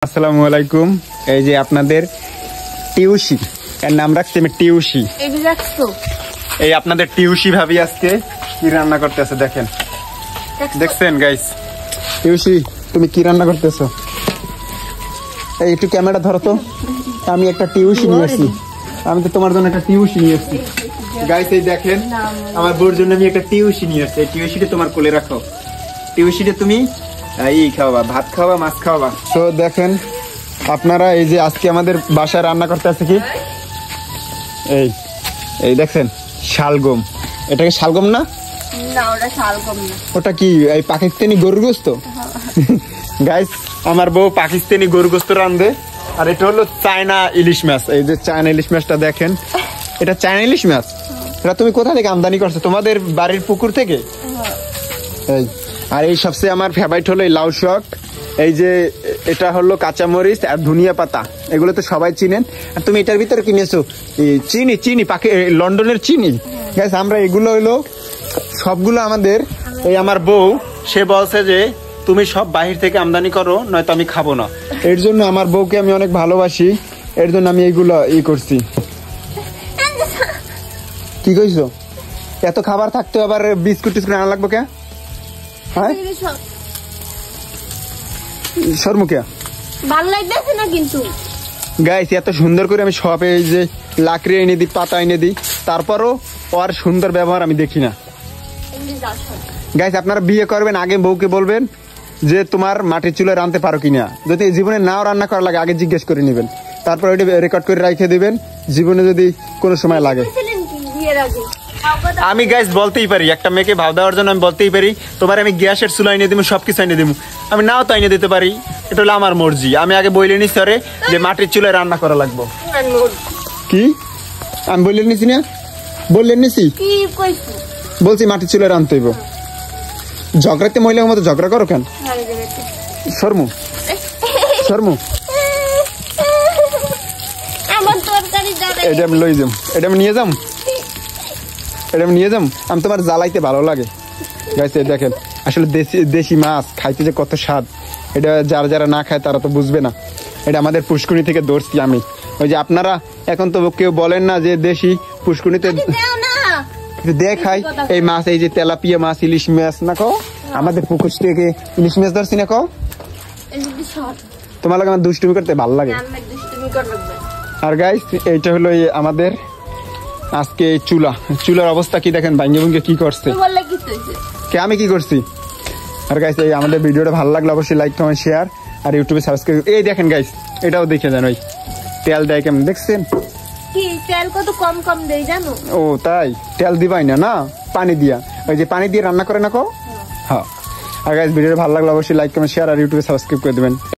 আসসালামু আলাইকুম। এই যে আপনাদের টিউসি, এর নাম রাখছি আমি টিউসি। এই আপনাদের টিউসি ভাবি আজকে কি রান্না করতেছে দেখেন, দেখছেন গাইস? টিউসি তুমি কি রান্না করতেছো? এই একটু ক্যামেরা ধরো তো। আমি একটা টিউসি নিয়েছি, আমি তো তোমার জন্য একটা টিউসি নিয়েছি গাইস। এই দেখেন আমার বউর জন্য আমি একটা টিউসি নিয়েছি। এই টিউসিটা তোমার কোলে রাখো। টিউসিটা তুমি খাওয়াবা, ভাত খাওয়াবা, মাছ খাওয়াবা। তো দেখেন আপনারা, এই যে আজকে আমাদের বাসায় রান্না করতে আছে কি, এই এই দেখছেন শালগম। এটাকে শালগম না? না, ওটা শালগম না। ওটা কি এই পাকিস্তানি গরুর গোস্ত? গাইস আমার বউ পাকিস্তানি গরুর গোস্ত রান্ধে। আর এটা হলো চায়না ইলিশ মাছ। এই যে চায়না ইলিশ মাছটা দেখেন, এটা চায়না ইলিশ মাছ। এটা তুমি কোথা থেকে আমদানি করছো? তোমাদের বাড়ির পুকুর থেকে? এই আর এই সবচেয়ে আমার ফেভারিট হলো এই লাউ শাক। এই যে এটা হলো কাঁচামরিচ আর ধনিয়া পাতা, এগুলো তো সবাই চিনেন। আর তুমি এটার ভিতরে কিনেছো চিনি, চিনি লন্ডনের চিনি। গাইস আমরা এগুলো হইলো সবগুলো আমাদের, এই আমার বউ সে বলছে যে তুমি সব বাহির থেকে আমদানি করো, নয়তো আমি খাবো না। এর জন্য আমার বউকে আমি অনেক ভালোবাসি, এর জন্য আমি এইগুলো করছি। কি কইছো? এত খাবার থাকতে আবার বিস্কুট টিস্কুট আনা লাগবে কে? হ্যাঁ শর্মুখিয়া ভালো লাগতেছে না কিন্তু। গাইস এত সুন্দর করে আমি সব এই যে লাকড়ি এনে দিই, পাতা এনে দিই, তারপরও ওর সুন্দর ব্যবহার আমি দেখি না। গাইস আপনারা বিয়ে করবেন আগে বউকে বলবেন যে তোমার মাটির চুলায় রাঁধতে পারো কিনা। যদি জীবনে নাও রান্না করা লাগে আগে জিজ্ঞেস করে নেবেন, তারপর ওইটা রেকর্ড করে রেখে দিবেন। জীবনে যদি কোনো সময় লাগে, আমি গাইস বলতেই পারি, একটা মেয়েকে ভাব দেওয়ার জন্য আমি বলতেই পারি তোমার আমি গ্যাসের চুলা এনে দিব, সবকিছু এনে দিব। আমি নাও তো এনে দিতে পারি, এটা হলো আমার মর্জি। আমি আগে বলে নিছি আরে যে মাটির চুলায় রান্না করা লাগবে। কি আমি বলে নিছি না? বললেন নিছি, বলছি মাটির চুলায় রান্নতে হইব। ঝগড়াতে মহিলার মতো ঝগড়া করো কেন? শর্মু শর্মু এটা আমি লই যাম, এটা আমি নিয়ে যাম, এটা আমি নিয়ে যাম। আমি তোমার জ্বালাইতে ভালো লাগে গাইস। দেখেন আসলে দেশি মাছ খাইতে যে কত স্বাদ, এটা যারা যারা না খায় তারা তো বুঝবে না। এটা আমাদের পুষ্কুনি থেকে ধরছি আমি। ওই যে আপনারা এখন তো কেউ বলেন না যে দেশি পুষ্কুনিতে দেখাই এই মাছ, এই যে তেলাপিয়া মাছ, ইলিশ মাছ না কো, আমাদের পুকুর থেকে ইলিশ মাছ ধরছি না কো। তোমার লাগে আমার দুষ্টুমি করতে ভালো লাগে। আর গাইস এইটা হলো আমাদের আজকে এই চুলার অবস্থা কি দেখেন, ভাঙ্গে ভুঙ্গে কি করছে। কে আমি কি করছি? আর গাইস এই আমাদের ভিডিওটা ভালো লাগলে অবশ্যই লাইক কমেন্ট শেয়ার আর ইউটিউবে সাবস্ক্রাইব। এই দেখেন গাইস এটাও দেখে যান, ওই তেল দেয় কেমন দেখছেন? কি তেল কত কম কম দেই জানো? ও তাই? তেল দিবাই না, না পানি দিয়া, ওই যে পানি দিয়ে রান্না করে না কো। হ্যাঁ। আর গাইস ভিডিওটা ভালো লাগলে অবশ্যই লাইক কমেন্ট শেয়ার আর ইউটিউবে সাবস্ক্রাইব করে দিবেন।